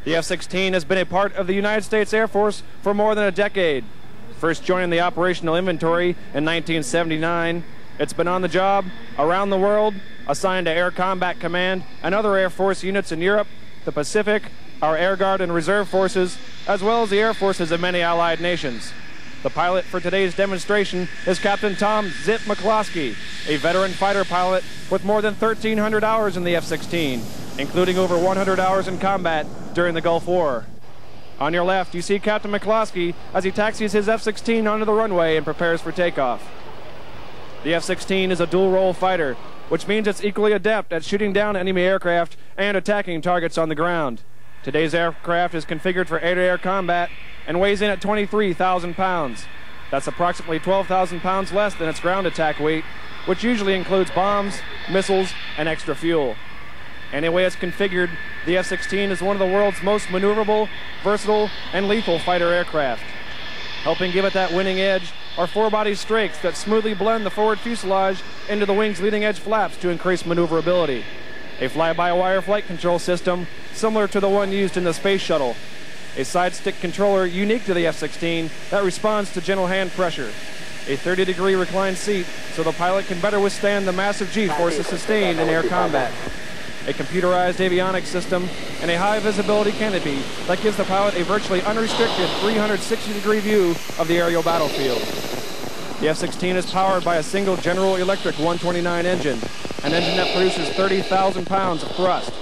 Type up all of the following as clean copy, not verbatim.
The F-16 has been a part of the United States Air Force for more than a decade. First joining the operational inventory in 1979, it's been on the job around the world, assigned to Air Combat Command and other Air Force units in Europe, the Pacific, our Air Guard and Reserve Forces, as well as the Air Forces of many allied nations. The pilot for today's demonstration is Captain Tom Zip McCloskey, a veteran fighter pilot with more than 1,300 hours in the F-16, including over 100 hours in combat during the Gulf War. On your left, you see Captain McCloskey as he taxis his F-16 onto the runway and prepares for takeoff. The F-16 is a dual-role fighter, which means it's equally adept at shooting down enemy aircraft and attacking targets on the ground. Today's aircraft is configured for air-to-air combat and weighs in at 23,000 pounds. That's approximately 12,000 pounds less than its ground attack weight, which usually includes bombs, missiles, and extra fuel. Anyway it's configured, the F-16 is one of the world's most maneuverable, versatile, and lethal fighter aircraft. Helping give it that winning edge are four-body strakes that smoothly blend the forward fuselage into the wing's leading-edge flaps to increase maneuverability. A fly-by-wire flight control system similar to the one used in the Space Shuttle. A side-stick controller unique to the F-16 that responds to gentle hand pressure. A 30-degree reclined seat so the pilot can better withstand the massive G-forces sustained in air combat. A computerized avionics system, and a high-visibility canopy that gives the pilot a virtually unrestricted 360-degree view of the aerial battlefield. The F-16 is powered by a single General Electric 129 engine, an engine that produces 30,000 pounds of thrust.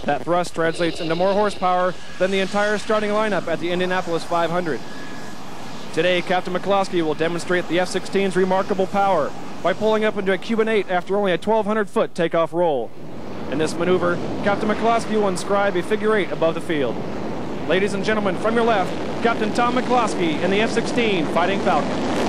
That thrust translates into more horsepower than the entire starting lineup at the Indianapolis 500. Today, Captain McCloskey will demonstrate the F-16's remarkable power by pulling up into a Cuban 8 after only a 1,200-foot takeoff roll. In this maneuver, Captain McCloskey will inscribe a figure 8 above the field. Ladies and gentlemen, from your left, Captain Tom McCloskey in the F-16 Fighting Falcon.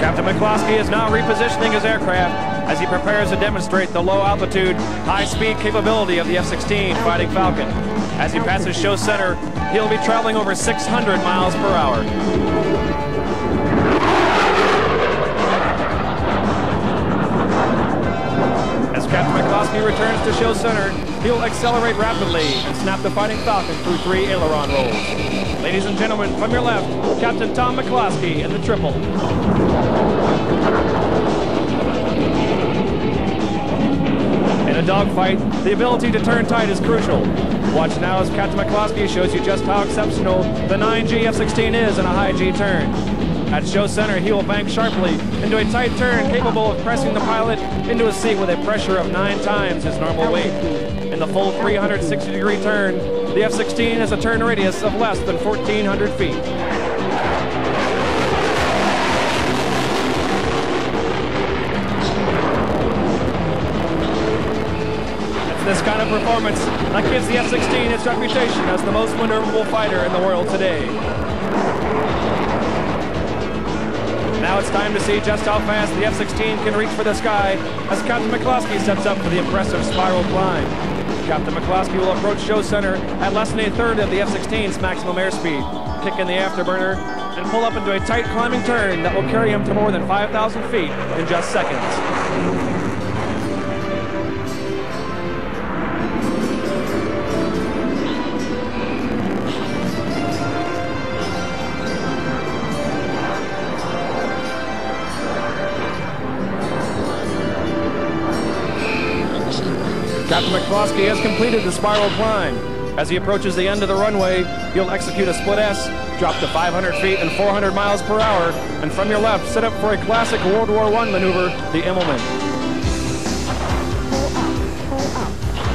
Captain McCloskey is now repositioning his aircraft as he prepares to demonstrate the low-altitude, high-speed capability of the F-16 Fighting Falcon. As he passes show center, he'll be traveling over 600 miles per hour. As Captain McCloskey returns to show center, he'll accelerate rapidly and snap the Fighting Falcon through 3 aileron rolls. Ladies and gentlemen, from your left, Captain Tom McCloskey in the triple. In a dogfight, the ability to turn tight is crucial. Watch now as Captain McCloskey shows you just how exceptional the 9G F-16 is in a high G turn. At show center, he will bank sharply into a tight turn capable of pressing the pilot into a seat with a pressure of 9 times his normal weight. In the full 360-degree turn, the F-16 has a turn radius of less than 1,400 feet. It's this kind of performance that gives the F-16 its reputation as the most maneuverable fighter in the world today. Now it's time to see just how fast the F-16 can reach for the sky as Captain McCloskey sets up for the impressive spiral climb. Captain McCloskey will approach show center at less than a third of the F-16's maximum airspeed, kick in the afterburner, and pull up into a tight climbing turn that will carry him to more than 5,000 feet in just seconds. Captain McCloskey has completed the spiral climb. As he approaches the end of the runway, he'll execute a split S, drop to 500 feet and 400 miles per hour, and from your left, set up for a classic World War I maneuver, the Immelmann.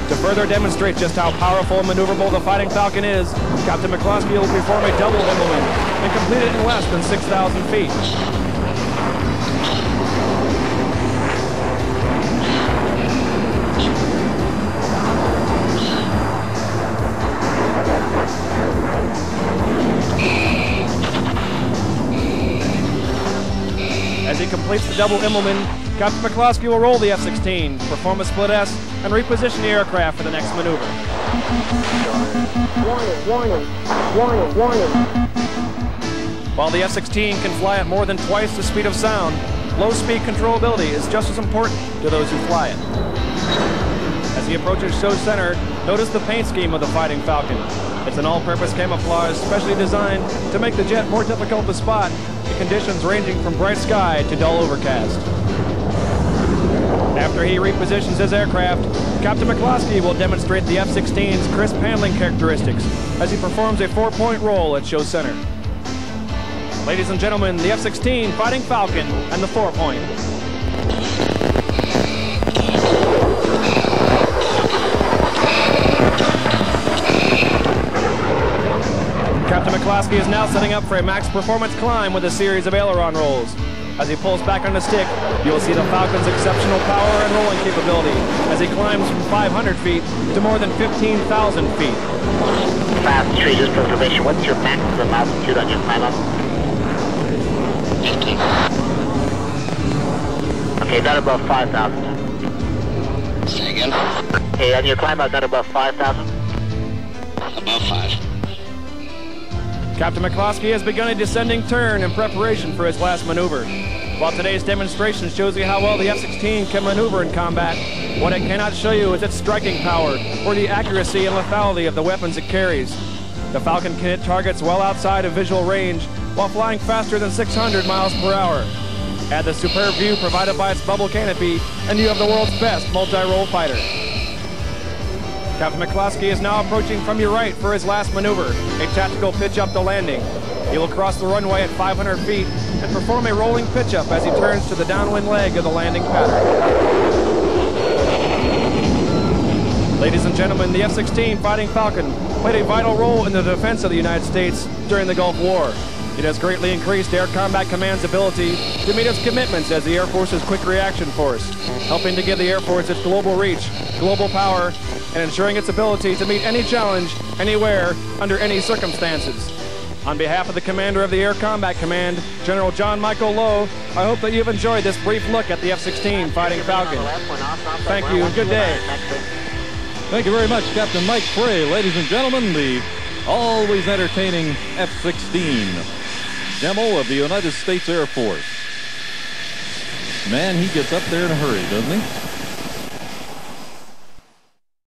To further demonstrate just how powerful and maneuverable the Fighting Falcon is, Captain McCloskey will perform a double Immelmann and complete it in less than 6,000 feet. As he completes the double Immelmann, Captain McCloskey will roll the F-16, perform a split S, and reposition the aircraft for the next maneuver. Warning, warning, warning, warning. While the F-16 can fly at more than twice the speed of sound, low-speed controllability is just as important to those who fly it. As he approaches show center, notice the paint scheme of the Fighting Falcon. It's an all-purpose camouflage specially designed to make the jet more difficult to spot in conditions ranging from bright sky to dull overcast. After he repositions his aircraft, Captain McCloskey will demonstrate the F-16's crisp handling characteristics as he performs a 4-point roll at show center. Ladies and gentlemen, the F-16 Fighting Falcon and the 4-point. Captain McCloskey is now setting up for a max performance climb with a series of aileron rolls. As he pulls back on the stick, you will see the Falcon's exceptional power and rolling capability as he climbs from 500 feet to more than 15,000 feet. Fast just for information. What's your maximum altitude on your climb up? 15. Okay, not above 5,000. Say again? Okay, on your climb up, not above 5,000? Above 5. Captain McCloskey has begun a descending turn in preparation for his last maneuver. While today's demonstration shows you how well the F-16 can maneuver in combat, what it cannot show you is its striking power or the accuracy and lethality of the weapons it carries. The Falcon can hit targets well outside of visual range while flying faster than 600 miles per hour. Add the superb view provided by its bubble canopy, and you have the world's best multi-role fighter. Captain McCloskey is now approaching from your right for his last maneuver, a tactical pitch up to landing. He will cross the runway at 500 feet and perform a rolling pitch up as he turns to the downwind leg of the landing pattern. Ladies and gentlemen, the F-16 Fighting Falcon played a vital role in the defense of the United States during the Gulf War. It has greatly increased Air Combat Command's ability to meet its commitments as the Air Force's Quick Reaction Force, helping to give the Air Force its global reach, global power, and ensuring its ability to meet any challenge, anywhere, under any circumstances. On behalf of the Commander of the Air Combat Command, General John Michael Lowe, I hope that you've enjoyed this brief look at the F-16 Fighting Falcon. Thank you and good day. Thank you very much, Captain Mike Frey. Ladies and gentlemen, the always entertaining F-16 demo of the United States Air Force. Man, he gets up there in a hurry, doesn't he?